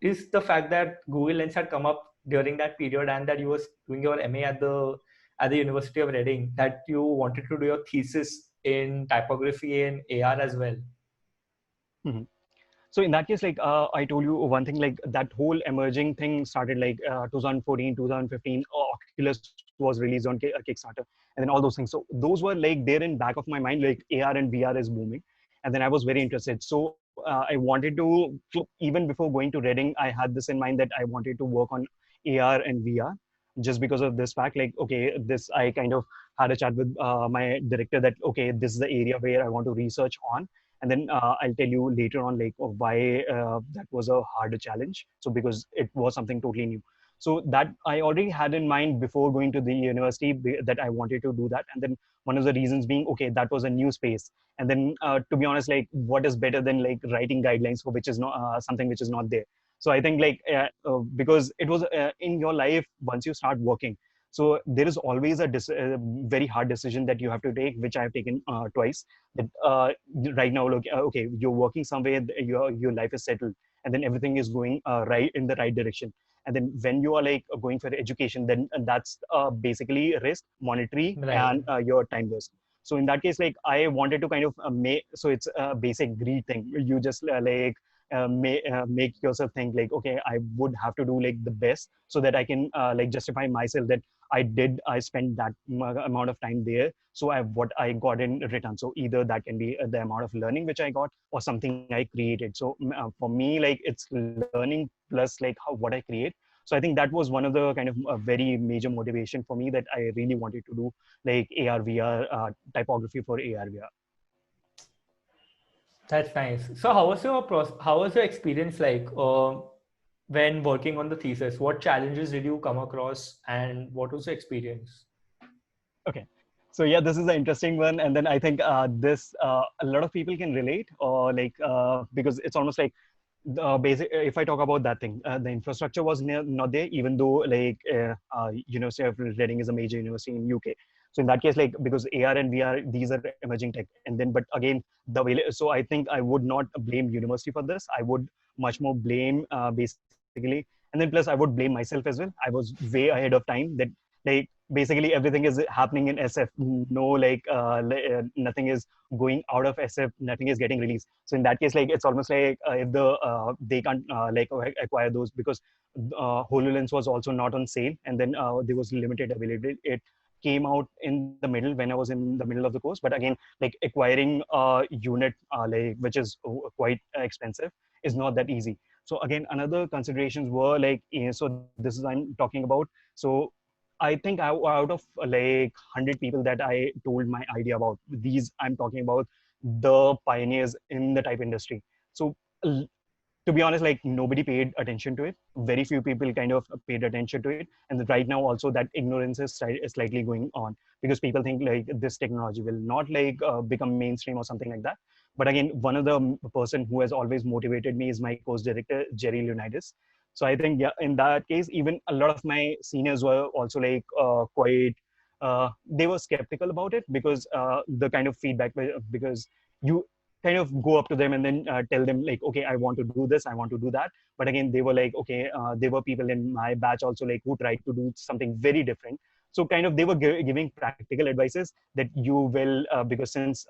is the fact that Google Lens had come up during that period and that you were doing your MA at the University of Reading, that you wanted to do your thesis in typography and AR as well. Mhm. So in that case, like I told you one thing, like that whole emerging thing started like 2014, 2015. Oculus was released on Kickstarter, and then all those things. So those were like there in back of my mind, like AR and VR is booming, and then I was very interested. So I wanted to, so even before going to Reading, I had this in mind that I wanted to work on AR and VR, just because of this fact. Like, okay, this I kind of had a chat with my director that okay, this is the area where I want to research on, and then I'll tell you later on like why that was a harder challenge. So because it was something totally new, so that I already had in mind before going to the university that I wanted to do that. And then one of the reasons being, okay, that was a new space. And then to be honest, like what is better than like writing guidelines for which is not something which is not there. So I think like because it was in your life, once you start working, so there is always a very hard decision that you have to take, which I have taken twice. That right now, look, okay, you're working somewhere, your life is settled, and then everything is going right in the right direction. And then when you are like going for education, then that's basically risk, monetary, Right. and your time waste. So in that case, like I wanted to kind of make, so it's a basic greed thing. You just like make yourself think like, okay, I would have to do like the best so that I can like justify myself that I spent that amount of time there. So what I got in return. So either that can be the amount of learning which I got or something I created. So for me, like it's learning plus like what I create. So I think that was one of the kind of very major motivation for me, that I really wanted to do like AR VR typography for AR VR. That's nice. So how was your experience like when working on the thesis? What challenges did you come across and what was the experience? Okay. So yeah, this is an interesting one, and then I think this a lot of people can relate, or like because it's almost like the basic. If I talk about that thing, the infrastructure was not there, even though like University of Reading is a major university in UK. So in that case, like because AR and VR, these are emerging tech, and then but again so I think I would not blame university for this. I would much more blame basically, and then plus I would blame myself as well. I was way ahead of time. That like basically everything is happening in SF. No, like nothing is going out of SF. Nothing is getting released. So in that case, like it's almost like if they can't like acquire those, because HoloLens was also not on sale, and then there was limited availability. It came out in the middle when I was in the middle of the course. But again, like acquiring a unit like which is quite expensive is not that easy. So again, another considerations were like so this is I'm talking about. So I think out of like 100 people that I told my idea about, these I'm talking about the pioneers in the type industry. So to be honest, like nobody paid attention to it. Very few people kind of paid attention to it. And right now also that ignorance is slightly going on, because people think like this technology will not like become mainstream or something like that. But again, one of the person who has always motivated me is my course director, Jerry Leonidas. So I think, yeah, in that case, even a lot of my seniors were also like quite, they were skeptical about it, because the kind of feedback, because you kind of go up to them and then tell them like, okay, I want to do this, I want to do that. But again, they were like, okay, there were people in my batch also like who tried to do something very different. So kind of they were giving practical advices that you will, because since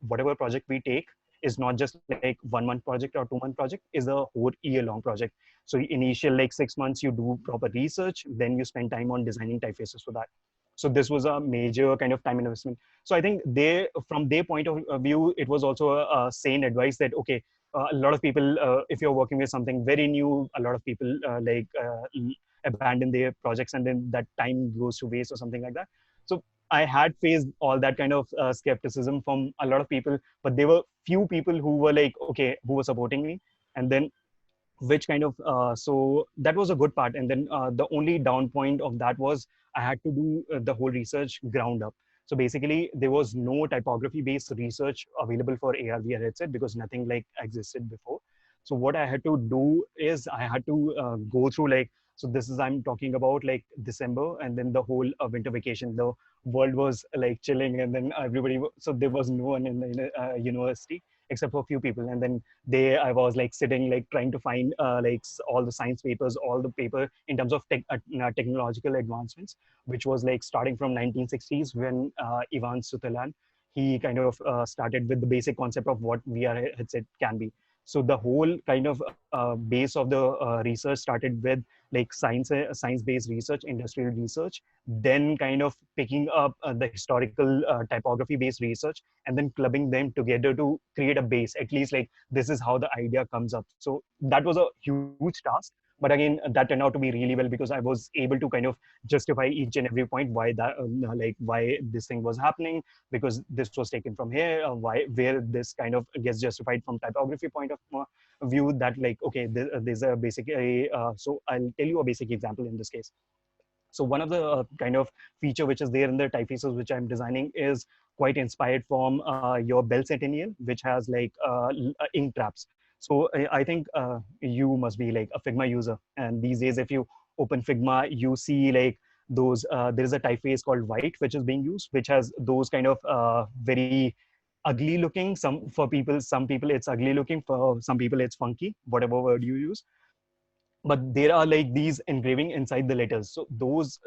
whatever project we take is not just like 1 month project or 2 month project, is a whole year long project. So initial like 6 months you do proper research, then you spend time on designing typefaces for that. So this was a major kind of time investment. So I think they, from their point of view, it was also a sane advice that okay, a lot of people, if you're working with something very new, a lot of people abandon their projects, and then that time goes to waste or something like that. So I had faced all that kind of skepticism from a lot of people, but there were few people who were like, okay, who were supporting me. And then which kind of so that was a good part. And then the only down point of that was I had to do the whole research ground up. So basically there was no typography based research available for AR/VR headset, because nothing like existed before. So what I had to do is I had to go through like, so this is I'm talking about like December, and then the whole winter vacation, the world was like chilling, and then everybody so there was no one in the university. except for a few people. And then I was like sitting, like trying to find all the science papers, all the paper in terms of technological advancements, which was like starting from 1960s when Ivan Sutherland, he kind of started with the basic concept of what VR headset can be. So the whole kind of base of the research started with like science-based research, industrial research, then kind of picking up the historical typography-based research, and then clubbing them together to create a base. At least like this is how the idea comes up. So that was a huge task. But again, that turned out to be really well because I was able to kind of justify each and every point why that why this thing was happening, because this was taken from here, why where this kind of gets justified from typography point of view, that like okay, there's a basic so I'll tell you a basic example in this case. So one of the kind of feature which is there in the typefaces which I'm designing is quite inspired from your Bell Centennial, which has like ink traps. So I think you must be like a Figma user, and these days if you open Figma, you see like those there is a typeface called White which is being used, which has those kind of very ugly looking. Some people it's ugly looking, for some people it's funky, whatever word you use, but there are like these engraving inside the letters. So those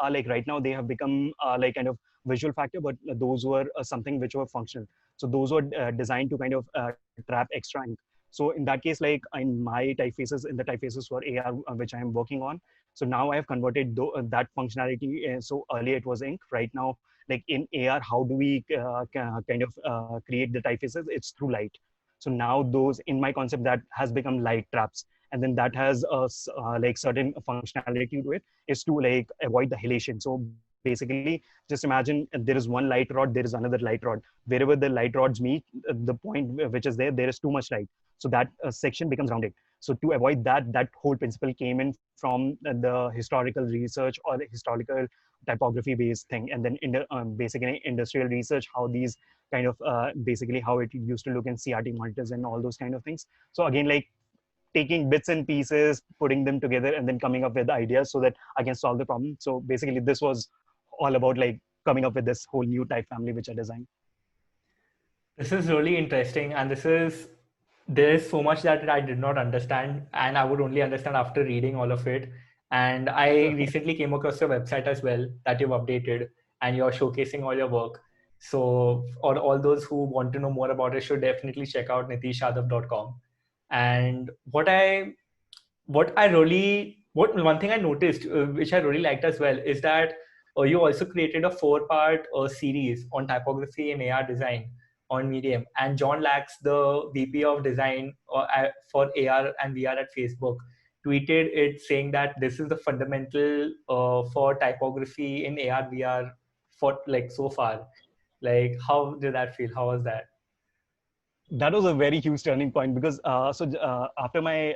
are like right now they have become like kind of visual factor, but those were something which were functional. So those were designed to kind of trap extra ink. So in that case, like in my typefaces, in the typefaces for AR which I am working on, so now I have converted that functionality. So earlier it was ink, right now like in AR, how do we kind of create the typefaces? It's through light. So now those, in my concept, that has become light traps, and then that has like certain functionality to it, is to like avoid the halation. So basically, just imagine there is one light rod, there is another light rod. Wherever the light rods meet, the point which is there is too much light. So that section becomes rounded. So to avoid that, that whole principle came in from the historical research or the historical typography based thing, and then in the basically industrial research, how these kind of basically how it used to look in CRT monitors and all those kind of things. So again, like taking bits and pieces, putting them together, and then coming up with ideas so that I can solve the problem. So basically, this was all about like coming up with this whole new type family which I designed. This is really interesting, and there is so much that I did not understand, and I would only understand after reading all of it. And I recently came across your website as well that you've updated, and you're showcasing all your work. So, or all those who want to know more about it should definitely check out niteeshyadav.com. And what one thing I noticed, which I really liked as well, is that you also created a 4-part series on typography and AR design on Medium. And John Lax, the VP of design for AR and VR at Facebook, tweeted it saying that this is the fundamental for typography in AR VR for like so far. Like, how did that feel? How was that? That was a very huge turning point because after my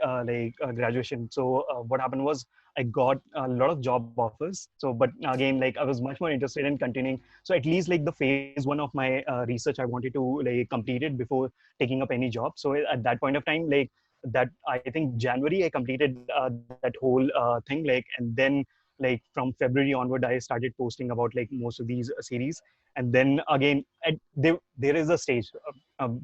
graduation, so what happened was I got a lot of job offers. So but again, like I was much more interested in continuing, so at least like the phase 1 of my research I wanted to like complete it before taking up any job. So at that point of time, like that I think January I completed that whole thing, like, and then like from February onward I started posting about like most of these series. And then again there is a stage,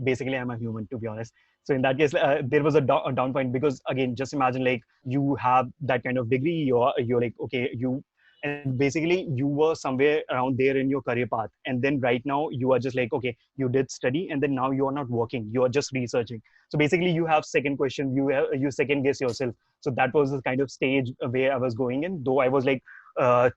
basically I'm a human, to be honest. So in that case, there was a down point, because again, just imagine like you have that kind of degree, you're like okay, you, and basically you were somewhere around there in your career path, and then right now you are just like okay, you did study and then now you are not working, you are just researching. So basically you have second question, you second guess yourself. So that was the kind of stage where I was going in, though I was like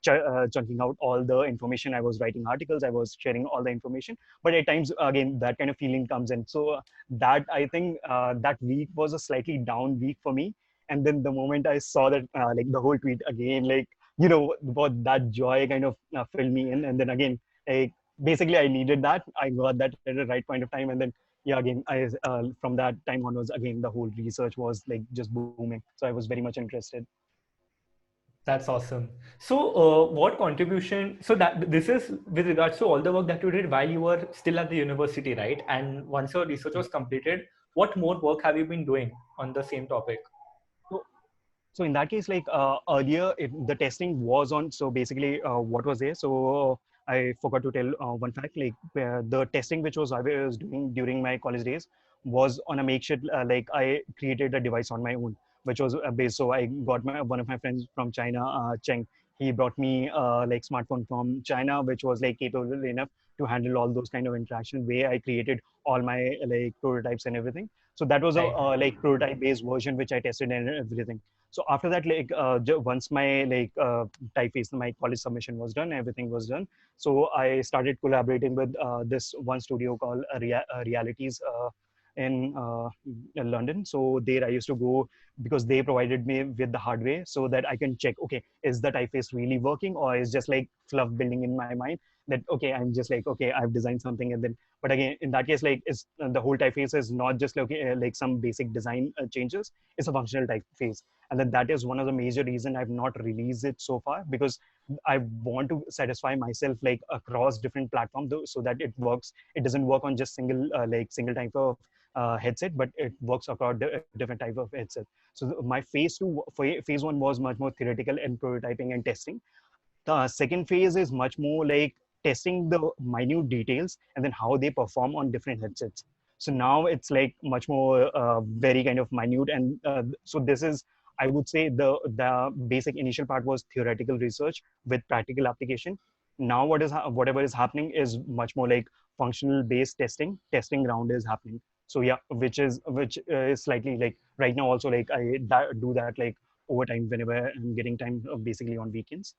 chunking out all the information, I was writing articles, I was sharing all the information, but at times again that kind of feeling comes in. So that I think that week was a slightly down week for me. And then the moment I saw that like the whole tweet again, like what that joy kind of filled me in. And then again, like basically I needed that, I got that at the right point of time. And then yeah, again I from that time onwards, again the whole research was like just booming, so I was very much interested. That's awesome. So, what contribution? So that this is with regards to all the work that you did while you were still at the university, right? And once your research was completed, what more work have you been doing on the same topic? So, so in that case, like earlier, the testing was on. So basically, what was there? So I forgot to tell one fact. Like the testing which was I was doing during my college days was on a makeshift. Like I created a device on my own, which was based. So I got one of my friends from China, Cheng. He brought me like smartphone from China, which was like capable enough to handle all those kind of interaction. Where I created all my like prototypes and everything. So that was a Right. like prototype based version which I tested and everything. So after that, like once my like typeface, my college submission was done, everything was done. So I started collaborating with this one studio called Realities in London. So there I used to go because they provided me with the hardware so that I can check, okay, is the typeface really working or is just like fluff building in my mind that, okay, I'm just like, okay, I've designed something. And then, but again, in that case, like it's the whole typeface is not just like some basic design changes, it's a functional typeface. And then that is one of the major reason I've not released it so far, because I want to satisfy myself like across different platforms so that it works. It doesn't work on just single type of headset, but it works across different type of headset. So my phase one was much more theoretical and prototyping and testing. The second phase is much more like testing the minute details and then how they perform on different headsets. So now it's like much more very kind of minute. And so this is, I would say, the basic initial part was theoretical research with practical application. Now whatever is happening is much more like functional based testing round is happening. So yeah, which is slightly like right now also like I do that like overtime whenever I'm getting time, basically on weekends.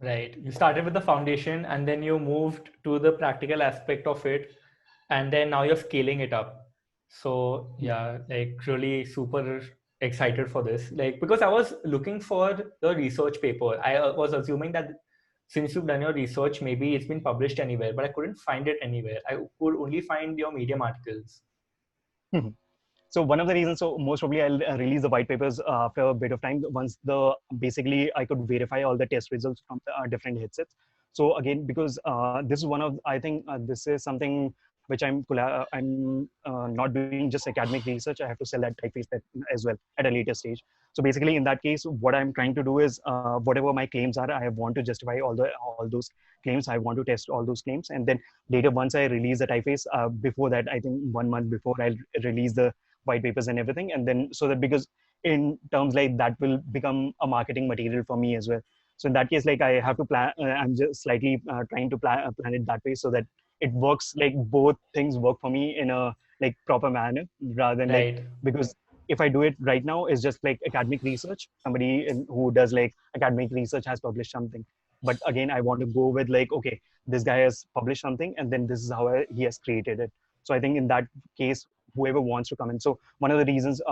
Right. You started with the foundation and then you moved to the practical aspect of it, and then now you're scaling it up. So yeah, like really super excited for this. Like because I was looking for the research paper. I was assuming that since you've done your research, maybe it's been published anywhere, but I couldn't find it anywhere. I could only find your Medium articles. So one of the reasons, so most probably I'll release the white papers after a bit of time. Once the basically I could verify all the test results from the different headsets. So again, because this is one of, I think this is something which I'm not doing just academic research. I have to sell that typeface as well at a later stage. So basically, in that case, what I'm trying to do is whatever my claims are, I want to justify all those claims. I want to test all those claims, and then later once I release the typeface, before that, I think 1 month before I'll release the white papers and everything, and then so that, because in terms like that will become a marketing material for me as well. So in that case, like I have to plan, I'm just slightly trying to plan it that way so that it works, like both things work for me in a like proper manner, rather than like, Right. because if I do it right now, it's just like academic research. Somebody who does like academic research has published something, but again I want to go with like, okay, this guy has published something and then this is how he has created it. So I think in that case, whoever wants to come in. So one of the reasons,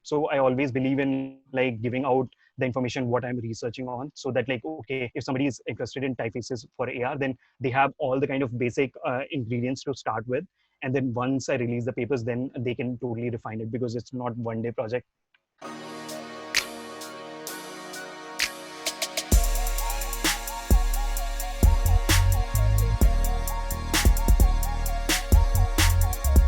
so I always believe in like giving out the information what I'm researching on, so that like, okay, if somebody is interested in typefaces for AR, then they have all the kind of basic ingredients to start with. And then once I release the papers, then they can totally refine it, because it's not one day project.